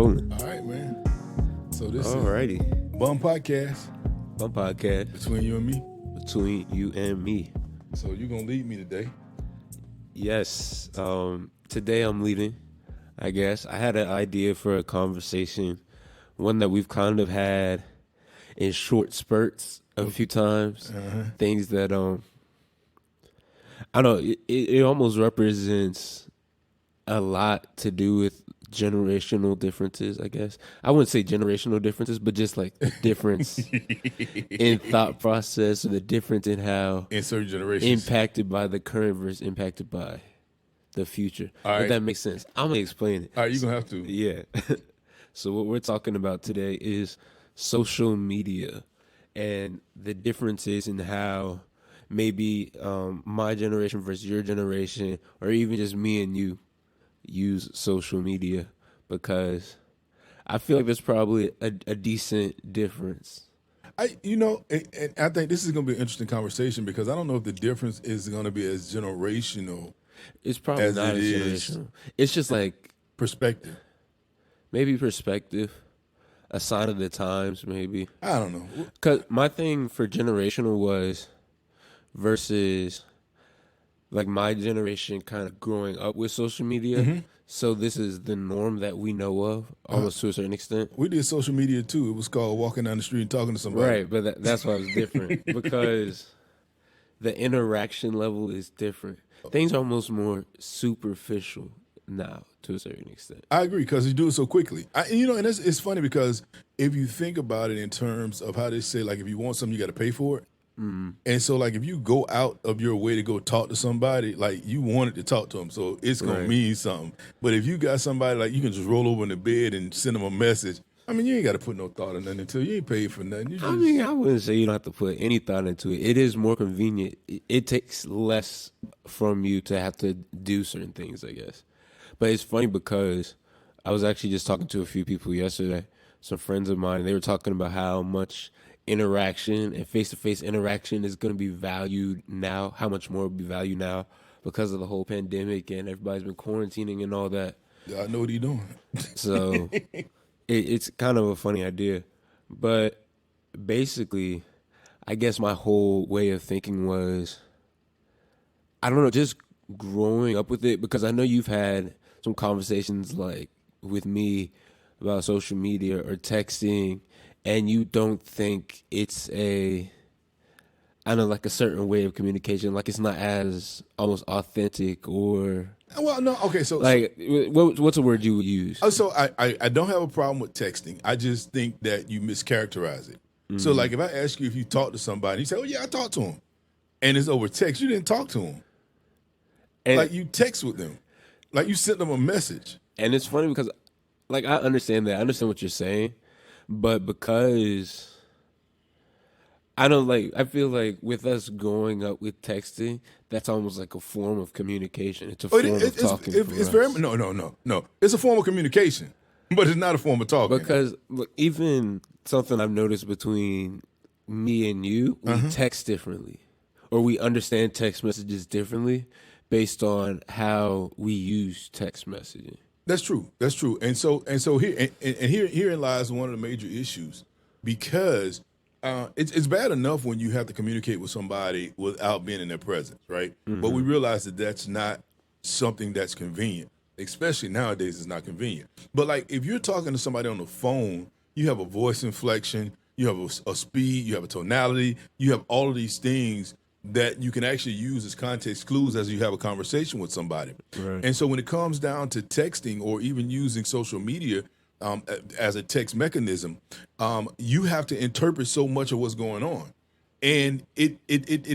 rolling. All right, man. So this Alrighty. is Bum Podcast One podcast between you and me. between you and me. So you're gonna lead me today. Yes. Today I'm leading, I guess. I had an idea for a conversation, one that we've kind of had in short spurts a few times. Things that I don't know, it almost represents a lot to do with generational differences, I guess. I wouldn't say generational differences, but just like the difference in thought process or the difference in how In certain generations. impacted by the current versus impacted by the future. All right. If that makes sense. I'm gonna explain it. All right, you're gonna have to. Yeah. So what we're talking about today is social media and the differences in how maybe my generation versus your generation, or even just me and you, use social media, because I feel like there's probably a decent difference. And I think this is gonna be an interesting conversation because I don't know if the difference is gonna be as generational It's probably as not it as is generational. It's just like perspective. maybe perspective, a sign of the times, maybe. I don't know. Because my thing for generational was versus like my generation kind of growing up with social media. So this is the norm that we know of, almost to a certain extent. We did social media too. It was called walking down the street and talking to somebody. Right, but that's why it's different because the interaction level is different. Things are almost more superficial now to a certain extent. I agree because you do it so quickly. And it's funny because if you think about it in terms of how they say, like, if you want something, you got to pay for it. And so, like, if you go out of your way to go talk to somebody, like, you wanted to talk to them, so it's going Right. to mean something. But if you got somebody, like, you can just roll over in the bed and send them a message. I mean, you ain't got to put no thought in nothing until you ain't paid for nothing. You just, I mean, I wouldn't say you don't have to put any thought into it. It is more convenient. It takes less from you to have to do certain things, I guess. But it's funny because I was actually just talking to a few people yesterday, some friends of mine, and they were talking about how much interaction and face-to-face interaction is going to be valued now, how much more will be valued now because of the whole pandemic and everybody's been quarantining and all that. I know what he doing. So it's kind of a funny idea. But basically, I guess my whole way of thinking was, I don't know, just growing up with it, because I know you've had some conversations like with me about social media or texting, and you don't think it's I don't know, like a certain way of communication, like it's not as almost authentic or Well, no, okay, so like, what's a word you would use? So I don't have a problem with texting. I just think that you mischaracterize it. So like if I ask you if you talk to somebody, you say, "Oh yeah, I talked to him," and it's over text. You didn't talk to him. And, Like you text with them, like you sent them a message. and it's funny because, like, I understand that. I understand what you're saying, but because I feel like with us growing up with texting, that's almost like a form of communication. It's a But form of talking for it's us. very no. It's a form of communication, but it's not a form of talking. Because look, even something I've noticed between me and you, we text differently, or we understand text messages differently based on how we use text messaging. That's true. That's true. And so here and herein lies one of the major issues because it's bad enough when you have to communicate with somebody without being in their presence, right? But we realize that that's not something that's convenient, especially nowadays. It's not convenient. But like if you're talking to somebody on the phone, you have a voice inflection, you have a speed, you have a tonality, you have all of these things that you can actually use as context clues as you have a conversation with somebody. Right. And so when it comes down to texting or even using social media as a text mechanism, you have to interpret so much of what's going on. And it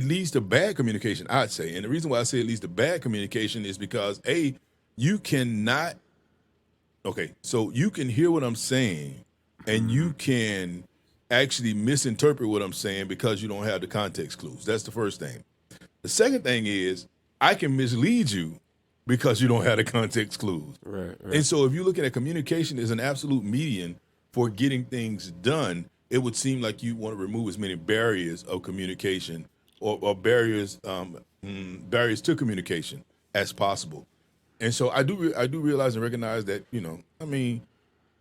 leads to bad communication, I'd say. And the reason why I say it leads to bad communication is because, you cannot, okay, so you can hear what I'm saying and you can actually misinterpret what I'm saying because you don't have the context clues. That's the first thing. The second thing is I can mislead you because you don't have the context clues. Right. And so if you're looking at communication as an absolute median for getting things done, it would seem like you want to remove as many barriers of communication or barriers to communication as possible. And so I do realize and recognize that,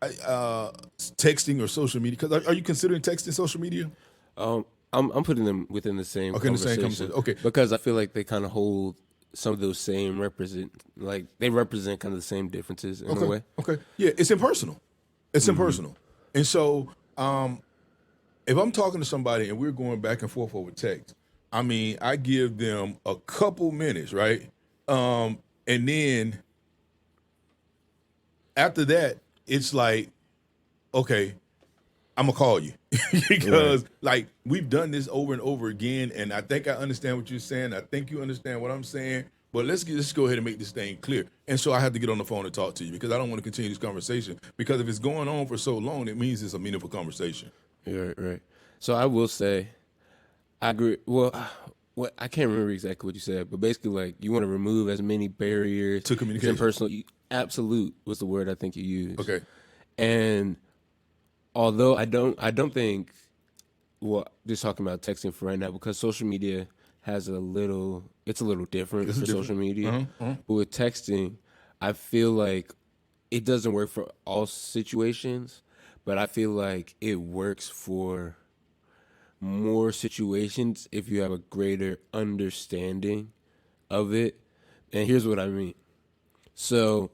texting or social media? Because are you considering texting social media? Um, I'm putting them within the same Okay, in the same conversation conversation. Okay, because I feel like they kind of hold some of those same they represent kind of the same differences in a okay, way. okay. Yeah, it's impersonal. It's impersonal. And so, if I'm talking to somebody and we're going back and forth over text, I mean, I give them a couple minutes, right? And then after that, it's like, okay, I'm gonna call you Right. because like we've done this over and over again, and I think I understand what you're saying. I think you understand what I'm saying. But let's go ahead and make this thing clear. And so I have to get on the phone and talk to you because I don't want to continue this conversation. Because if it's going on for so long, it means it's a meaningful conversation. Right. Right. So I will say I agree. Well, what I can't remember exactly what you said, but basically, like you want to remove as many barriers To as communication. impersonal. Absolute was the word I think you used, Okay. and although I don't think, well, just talking about texting for right now because social media it's a little different This is for different. social media, Uh-huh. but with texting, I feel like it doesn't work for all situations, but I feel like it works for more situations if you have a greater understanding of it. And here's what I mean. So,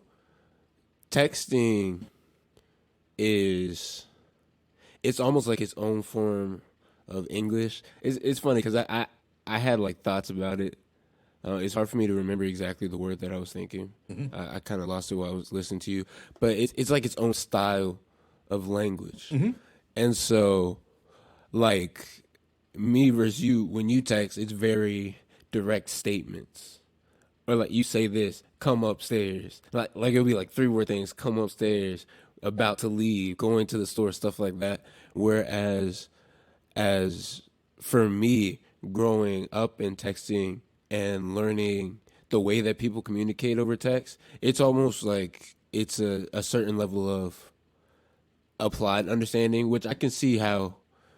texting is it's almost like its own form of English. It's funny because I had like thoughts about it. It's hard for me to remember exactly the word that I was thinking. I kind of lost it while I was listening to you, but it's like its own style of language, and so like me versus you, when you text, it's very direct statements. Or like you say this, come upstairs. Like it'll be like three word things, come upstairs, about to leave, going to the store, stuff like that. Whereas as for me, growing up and texting and learning the way that people communicate over text, it's almost like it's a certain level of applied understanding, which I can see how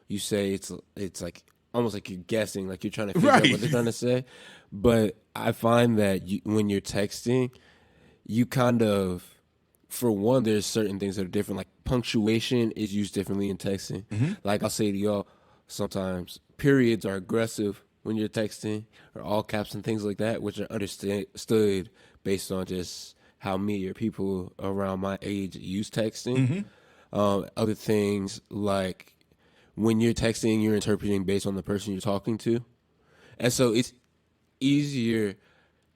you say it's like almost like you're guessing, like you're trying to figure out Right. what they're trying to say. But I find that when you're texting, you kind of, for one, there's certain things that are different. Like punctuation is used differently in texting. Like I'll say to y'all, sometimes periods are aggressive when you're texting, or all caps and things like that, which are understood based on just how me or people around my age use texting. Other things like when you're texting, you're interpreting based on the person you're talking to. And so it's easier.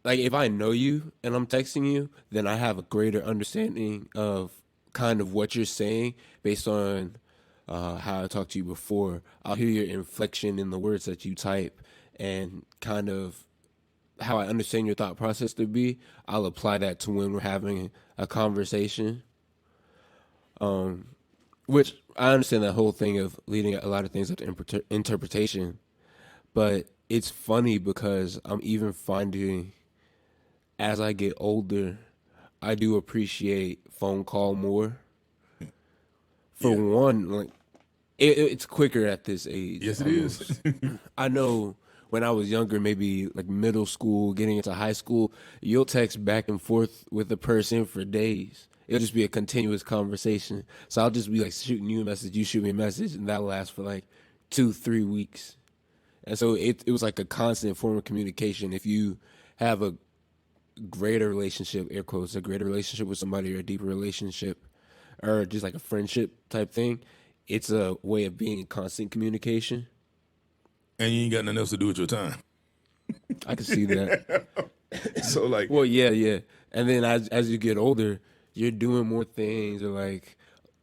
Like if I know you and I'm texting you, then I have a greater understanding of kind of what you're saying based on how I talked to you before. I'll hear your inflection in the words that you type and kind of how I understand your thought process to be. I'll apply that to when we're having a conversation. Which I understand that whole thing of leading a lot of things up to interpretation, but it's funny because I'm even finding as I get older, I do appreciate phone call more. For Yeah. one, like it's quicker at this age Yes, it almost. is. I know when I was younger, maybe like middle school, getting into high school, you'll text back and forth with a person for days. It'll just be a continuous conversation. So I'll just be like shooting you a message, you shoot me a message, and that'll last for like 2, 3 weeks. And so it was like a constant form of communication. If you have a greater relationship, air quotes, a greater relationship with somebody or a deeper relationship or just like a friendship type thing, it's a way of being in constant communication. And you ain't got nothing else to do with your time. I can see that. So like, Well, yeah, yeah. And then as you get older, you're doing more things, or like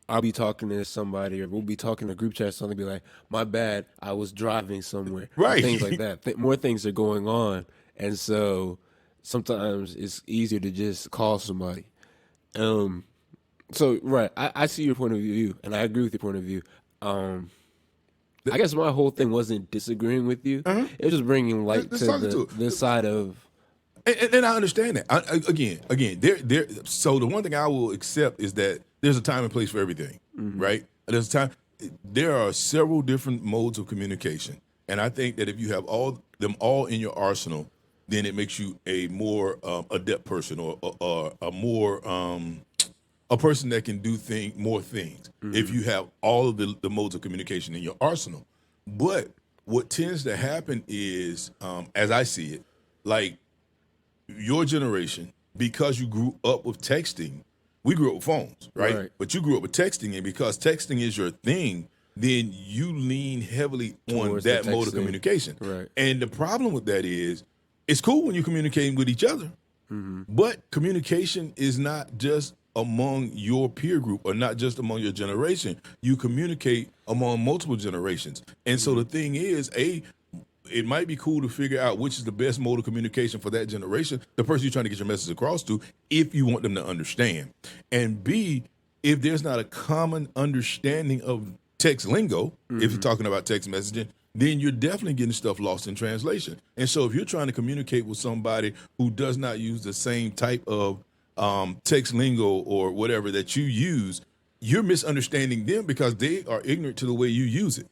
I'll be talking to somebody, or we'll be talking to group chat, something be like, "My bad, I was driving somewhere," or right. things like that. More things are going on, and so sometimes it's easier to just call somebody. Um. So right, I see your point of view, and I agree with your point of view. Um. I guess my whole thing wasn't disagreeing with you; it was just bringing light Let's to talk to the side of and I understand that. Again, there. So the one thing I will accept is that there's a time and place for everything, right? There's a time. There are several different modes of communication, and I think that if you have all in your arsenal, then it makes you a more adept person or a more a person that can do more things if you have all of the modes of communication in your arsenal. But what tends to happen is, as I see it, like your generation, because you grew up with texting, we grew up with phones, right? But you grew up with texting, and because texting is your thing, then you lean heavily on Towards that the mode of texting. communication. Right. And the problem with that is, it's cool when you're communicating with each other, but communication is not just among your peer group or not just among your generation. You communicate among multiple generations. And so the thing is, it might be cool to figure out which is the best mode of communication for that generation, the person you're trying to get your message across to, if you want them to understand. And B, if there's not a common understanding of text lingo, if you're talking about text messaging, then you're definitely getting stuff lost in translation. And so if you're trying to communicate with somebody who does not use the same type of text lingo or whatever that you use, you're misunderstanding them because they are ignorant to the way you use it.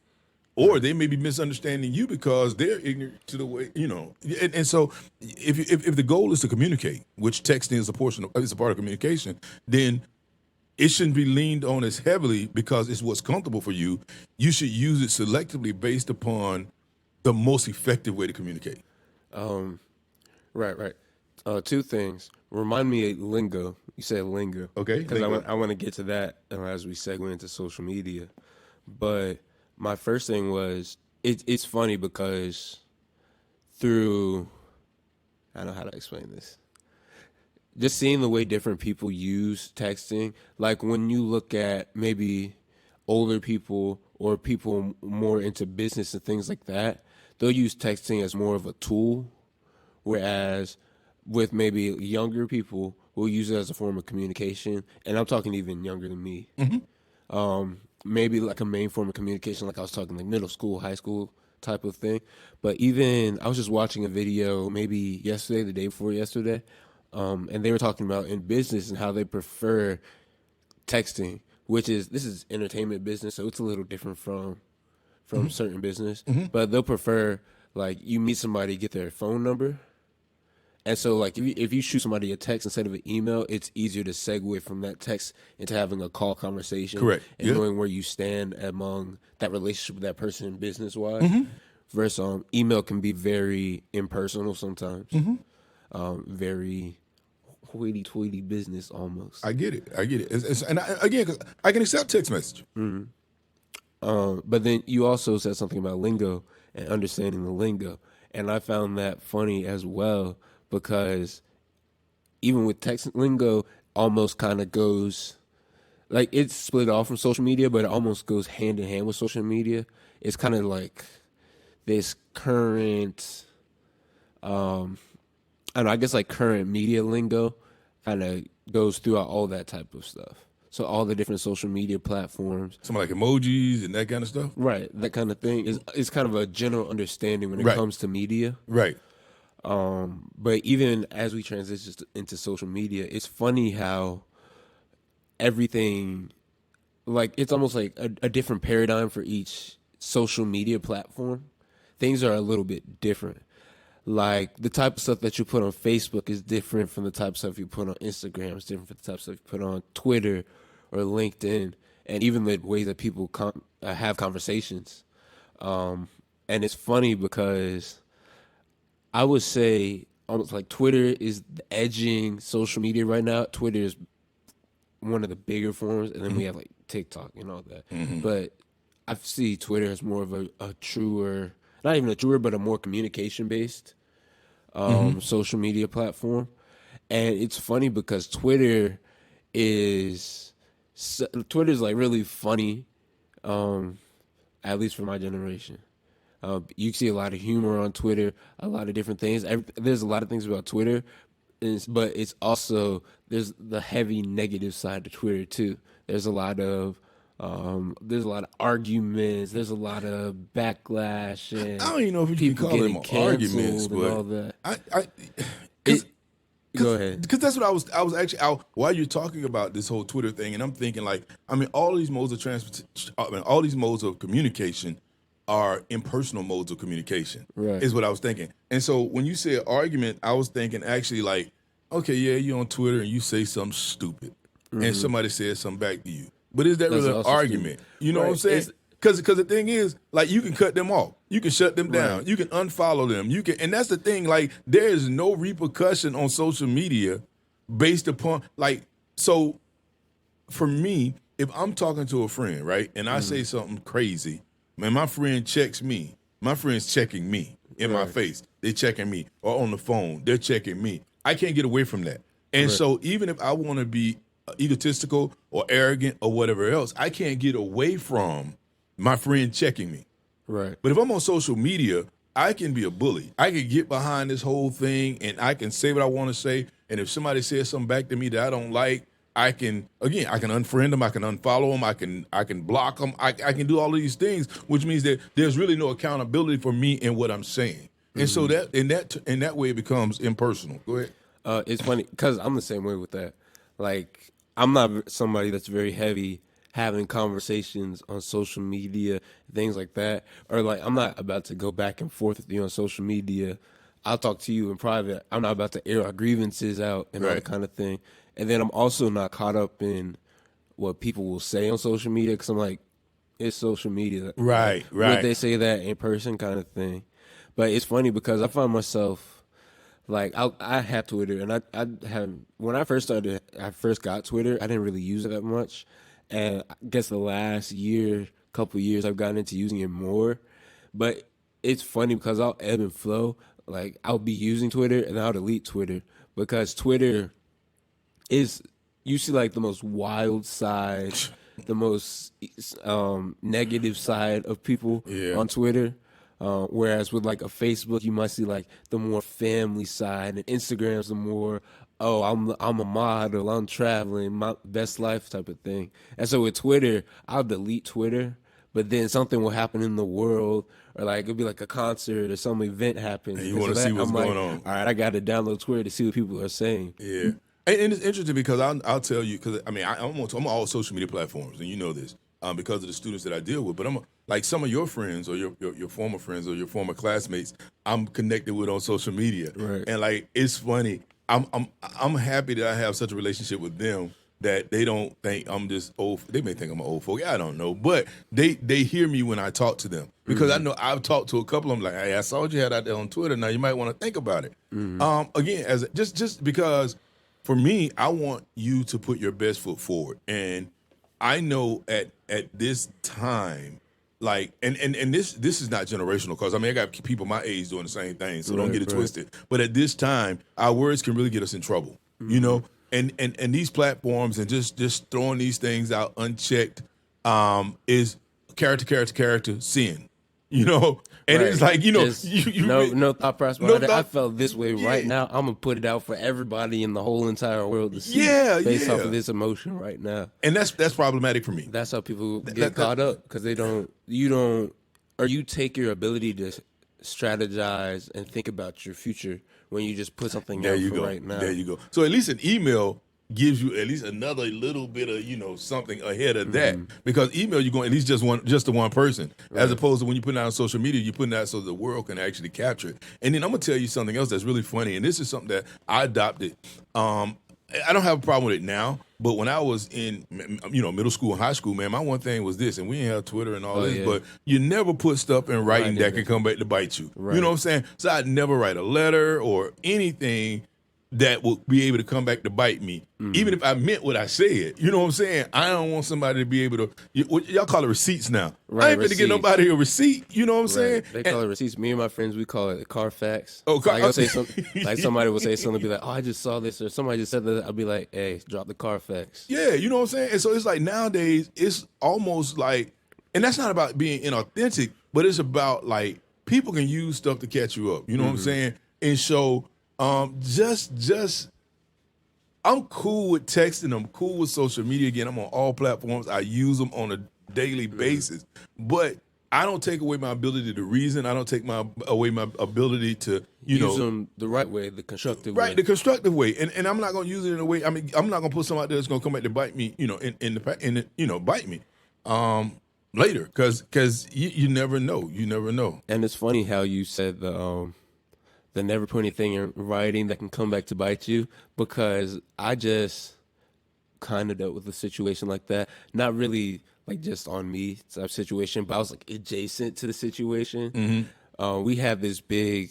Or they may be misunderstanding you because they're ignorant to the way, And so if the goal is to communicate, which texting is a part of communication, then it shouldn't be leaned on as heavily because it's what's comfortable for you. You should use it selectively based upon the most effective way to communicate. Right. Two things. Remind me of lingo. You said lingo. Okay, Because lingo. I want to get to that as we segue into social media. But my first thing was, it's funny because I don't know how to explain this. Just seeing the way different people use texting, like when you look at maybe older people or people more into business and things like that, they'll use texting as more of a tool, whereas with maybe younger people will use it as a form of communication, and I'm talking even younger than me. Maybe like a main form of communication, like I was talking like middle school, high school type of thing. But even I was just watching a video maybe yesterday, the day before yesterday, and they were talking about in business and how they prefer texting, this is entertainment business, so it's a little different from certain business. But they'll prefer, like, you meet somebody, get their phone number. And so, like, if you shoot somebody a text instead of an email, it's easier to segue from that text into having a call conversation. Correct. And Yeah. knowing where you stand among that relationship with that person business-wise. Versus email can be very impersonal sometimes. Very hoity-toity business almost. I get it. Again, 'cause I can accept text message. But then you also said something about lingo and understanding the lingo. And I found that funny as well because even with text lingo, almost kind of goes, like, it's split off from social media, but it almost goes hand in hand with social media. It's kind of like this current, I don't know, I guess like current media lingo kind of goes throughout all that type of stuff. So all the different social media platforms. Something like emojis and that kind of stuff. Right, that kind of thing is kind of a general understanding when it Right. comes to media. Right. But even as we transition into social media, it's funny how everything, like, it's almost like a different paradigm for each social media platform. Things are a little bit different. Like, the type of stuff that you put on Facebook is different from the type of stuff you put on Instagram. It's different from the type of stuff you put on Twitter or LinkedIn, and even the way that people have conversations. And it's funny because I would say almost like Twitter is the edging social media right now. Twitter is one of the bigger forms, and then we have like TikTok and all that. But I see Twitter as more of a truer, not even a truer, but a more communication-based social media platform. And it's funny because Twitter's like really funny, at least for my generation. You see a lot of humor on Twitter, a lot of different things. There's a lot of things about Twitter, but it's also, there's the heavy negative side to Twitter too. There's a lot of arguments. There's a lot of backlash, and I don't even know if you can people call them getting arguments, canceled and all but that. Go ahead. Because that's what I was actually out while you're talking about this whole Twitter thing, and I'm thinking, like, I mean, all these modes of transportation, all these modes of communication are impersonal modes of communication. Right. Is what I was thinking. And so when you said argument, I was thinking actually like, okay, yeah, you're on Twitter and you say something stupid. and somebody says something back to you. But is that That's really an also argument? stupid. You know what I'm Right. saying? Because the thing is, like, you can cut them off, you can shut them down, Right. you can unfollow them, you can, and that's the thing. Like, there is no repercussion on social media based upon, like, so for me, if I'm talking to a friend, right, and I say something crazy, man, my friend checks me. My friend's checking me in my Right. face. They're checking me, or on the phone, they're checking me. I can't get away from that. And Right. so even if I want to be egotistical or arrogant or whatever else, I can't get away from my friend checking me. Right. But if I'm on social media, I can be a bully. I can get behind this whole thing and I can say what I want to say. And if somebody says something back to me that I don't like, I can unfriend them, I can unfollow them, I can block them, I can do all of these things, which means that there's really no accountability for me in what I'm saying. And so that in that way it becomes impersonal. Go ahead. It's funny because I'm the same way with that. Like, I'm not somebody that's very heavy having conversations on social media, things like that. Or, like, I'm not about to go back and forth with you on social media. I'll talk to you in private. I'm not about to air our grievances out and all Right. that kind of thing. And then I'm also not caught up in what people will say on social media because I'm like, it's social media. Right, Would right. they say that in person kind of thing? But it's funny because I find myself like I have Twitter, and I have when I first got Twitter, I didn't really use it that much, and I guess the last couple years, I've gotten into using it more. But it's funny because I'll ebb and flow. Like, I'll be using Twitter and I'll delete Twitter because Twitter is, you see, like, the most wild side, the most negative side of people Yeah. on Twitter. Whereas with, like, a Facebook, you might see, like, the more family side, and Instagram's the more, oh, I'm a model, I'm traveling, my best life type of thing. And so with Twitter, I'll delete Twitter, but then something will happen in the world, or like it'll be like a concert or some event happens. And you And wanna so see that, what's I'm like, going on. all right, I got to download Twitter to see what people are saying. Yeah, and it's interesting because I'll tell you, because I mean I'm on all social media platforms, and you know this because of the students that I deal with. But like some of your friends or your former friends or your former classmates, I'm connected with on social media, Right. and like it's funny. I'm happy that I have such a relationship with them that they don't think I'm just old. They may think I'm an old folk. I don't know, but they hear me when I talk to them because I know I've talked to a couple of them. Like, hey, I saw what you had out there on Twitter. Now you might want to think about it. Again, as just because for me, I want you to put your best foot forward, and I know at this time. Like and this is not generational because I mean I got people my age doing the same thing, so don't Right, get it right. twisted. But at this time, our words can really get us in trouble, you know. And these platforms and just throwing these things out unchecked is character sin, you know. And it's Right. like you know Just you no thought process no behind it. I thought- felt this way Yeah. right now. I'm gonna put it out for everybody in the whole entire world to see. Yeah, based off yeah. of this emotion right now. and that's problematic for me. That's how people get that- caught up because you take your ability to strategize and think about your future when you just put something There out you for go. right now. There you go. So at least an email gives you at least another little bit of something ahead of that because email you're going at least just to one person as opposed to when you put it out on social media you're putting it out so the world can actually capture it. And then I'm gonna tell you something else that's really funny, and this is something that I adopted. I don't have a problem with it now, but when I was in middle school and high school, man, my one thing was this, and we didn't have Twitter and all this, yeah. but you never put stuff in writing Right, that can come back to bite you. Right. You know what I'm saying? So I'd never write a letter or anything that would be able to come back to bite me, even if I meant what I said. You know what I'm saying? I don't want somebody to be able to. Y'all call it receipts now. Right, I ain't going to get receipts. nobody a receipt. You know what I'm saying? Right. They call it receipts. Me and my friends, we call it Carfax. Oh, like, I'll say like somebody will say something, be like, "Oh, I just saw this," or somebody just said that. I'll be like, "Hey, drop the Carfax." Yeah, you know what I'm saying? And so it's like nowadays, it's almost like, and that's not about being inauthentic, but it's about like people can use stuff to catch you up. You know what I'm saying? And so just I'm cool with texting. I'm cool with social media. Again, I'm on all platforms. I use them on a daily basis. But I don't take away my ability to reason. I don't take away my ability to, Use them the right way, the constructive way. right, the constructive way. And I'm not going to use it in a way. I mean, I'm not going to put something out there that's going to come back to bite me, bite me later because you never know. You never know. And it's funny how you said the never put anything in writing that can come back to bite you, because I just kind of dealt with a situation like that. Not really like just on me type situation, but I was like adjacent to the situation. We had this big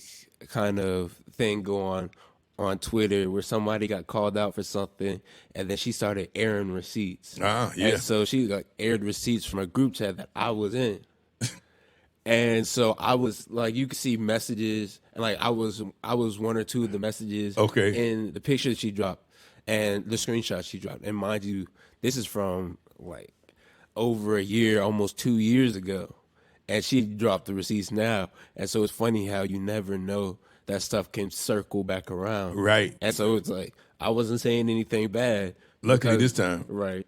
kind of thing go on Twitter where somebody got called out for something, and then she started airing receipts. Yeah. And so she like aired receipts from a group chat that I was in. And so I was like, you could see messages, and like I was one or two of the messages in the picture that she dropped and the screenshot she dropped. And mind you, this is from like over a year, almost 2 years ago. And she dropped the receipts now. And so it's funny how you never know that stuff can circle back around. Right. And so it's like, I wasn't saying anything bad. Luckily this time. Right.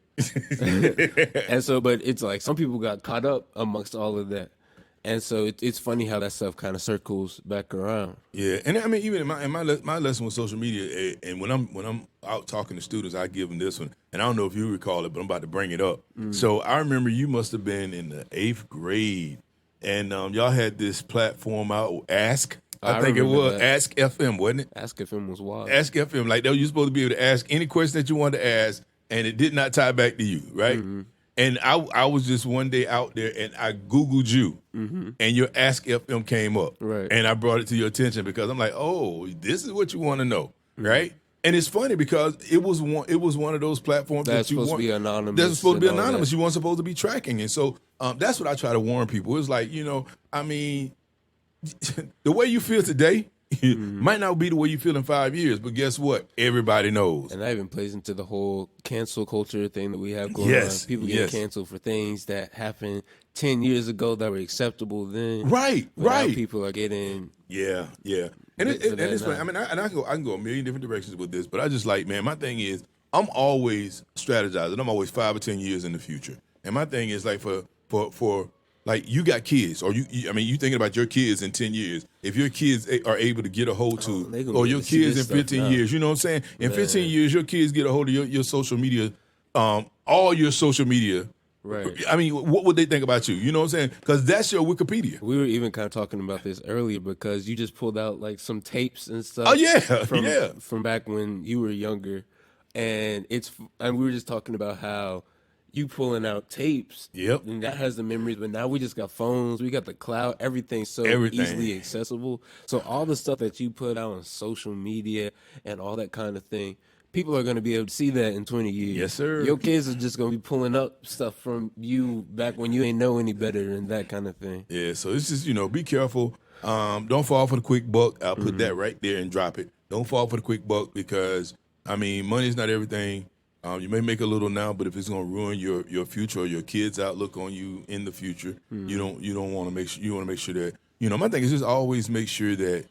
And so, but it's like some people got caught up amongst all of that. And so it's funny how that stuff kind of circles back around. Yeah, and I mean, even in my lesson with social media, and when I'm out talking to students, I give them this one, and I don't know if you recall it, but I'm about to bring it up. So I remember you must have been in the 8th grade, and y'all had this platform out, Ask. I think it was that. Ask FM, wasn't it? Ask FM was wild. Ask FM, like that, you supposed to be able to ask any question that you wanted to ask, and it did not tie back to you, right? And I was just one day out there, and I Googled you, and your Ask FM came up. Right. And I brought it to your attention because I'm like, oh, this is what you want to know, right? And it's funny because it was one of those platforms that's that you supposed to be anonymous. That's supposed to be anonymous. You weren't supposed to be tracking. And so that's what I try to warn people. It's like, I mean, the way you feel today might not be the way you feel in 5 years, but guess what? Everybody knows. And that even plays into the whole cancel culture thing that we have going on. People get canceled for things that happened 10 years ago that were acceptable then. Right. Now people are getting... Yeah. And it's funny. I mean, I can go a million different directions with this, but I just like, man, my thing is I'm always strategizing. I'm always 5 or 10 years in the future. And my thing is like for like you got kids, or you thinking about your kids in 10 years. If your kids are able to get a hold to, or your kids in 15 years, you know what I'm saying? In 15 years, your kids get a hold of your social media, all your social media. Right. I mean, what would they think about you? You know what I'm saying? Because that's your Wikipedia. We were even kind of talking about this earlier because you just pulled out like some tapes and stuff. Oh yeah, from back when you were younger, and we were just talking about how you pulling out tapes. Yep. And that has the memories, but now we just got phones, we got the cloud, everything's so easily accessible. So all the stuff that you put out on social media and all that kind of thing, people are going to be able to see that in 20 years. Yes, sir. Your kids are just going to be pulling up stuff from you back when you ain't know any better and that kind of thing. Yeah, so it's just, be careful. Don't fall for the quick buck. I'll put that right there and drop it. Don't fall for the quick buck because, I mean, money's not everything. You may make a little now, but if it's going to ruin your future or your kids' outlook on you in the future, you don't want to make sure. You want to make sure that my thing is just always make sure that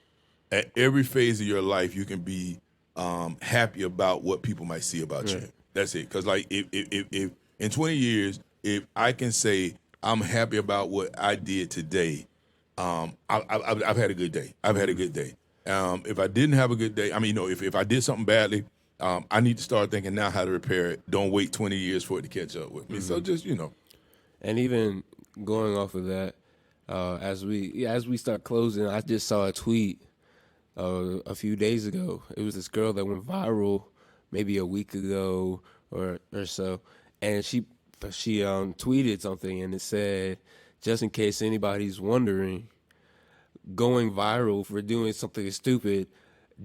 at every phase of your life you can be happy about what people might see about you. That's it. Because like if in 20 years, if I can say I'm happy about what I did today, I've had a good day. I've had a good day. If I didn't have a good day, I mean, if I did something badly. I need to start thinking now how to repair it. Don't wait 20 years for it to catch up with me. So just, And even going off of that, as we start closing, I just saw a tweet a few days ago. It was this girl that went viral maybe a week ago or so, and she tweeted something, and it said, just in case anybody's wondering, going viral for doing something stupid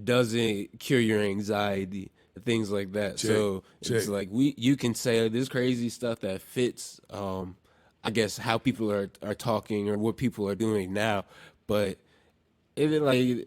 doesn't cure your anxiety. Things like that. It's like you can say this crazy stuff that fits, I guess, how people are talking or what people are doing now. But the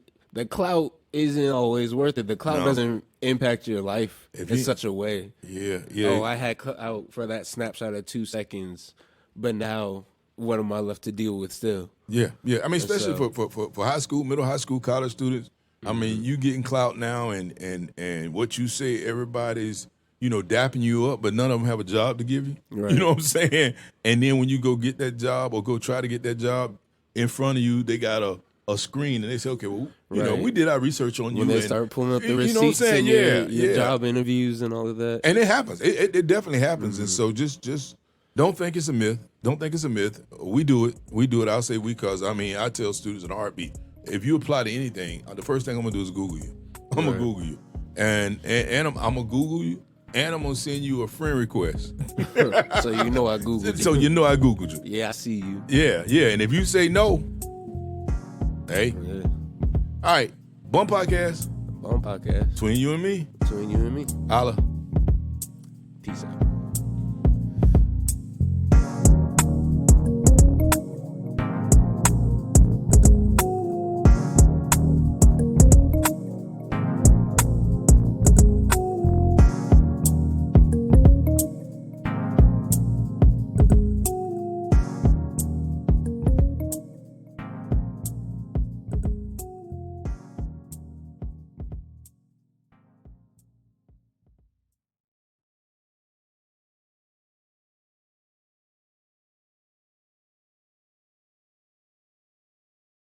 clout isn't always worth it. The clout doesn't impact your life in such a way. Yeah. Oh, I had clout for that snapshot of 2 seconds, but now what am I left to deal with still? Yeah. I mean, especially for high school, middle high school, college students. I mean, you getting clout now, and what you say, everybody's, dapping you up, but none of them have a job to give you. Right. You know what I'm saying? And then when you go get that job or go try to get that job, in front of you, they got a screen, and they say, okay, well, we did our research on you. When they start pulling up the receipts and your job interviews and all of that. And it happens. It definitely happens. And so just don't think it's a myth. Don't think it's a myth. We do it. I'll say we because, I tell students in a heartbeat, if you apply to anything, the first thing I'm gonna do is Google you. I'm gonna Google you, and I'm gonna Google you, and I'm gonna send you a friend request. So you know I Googled you. So you know I Googled you. Yeah, I see you. Yeah. And if you say no, hey. Yeah. All right. Bum Podcast. Bum Podcast. Between you and me. Between you and me. Holla. Peace out.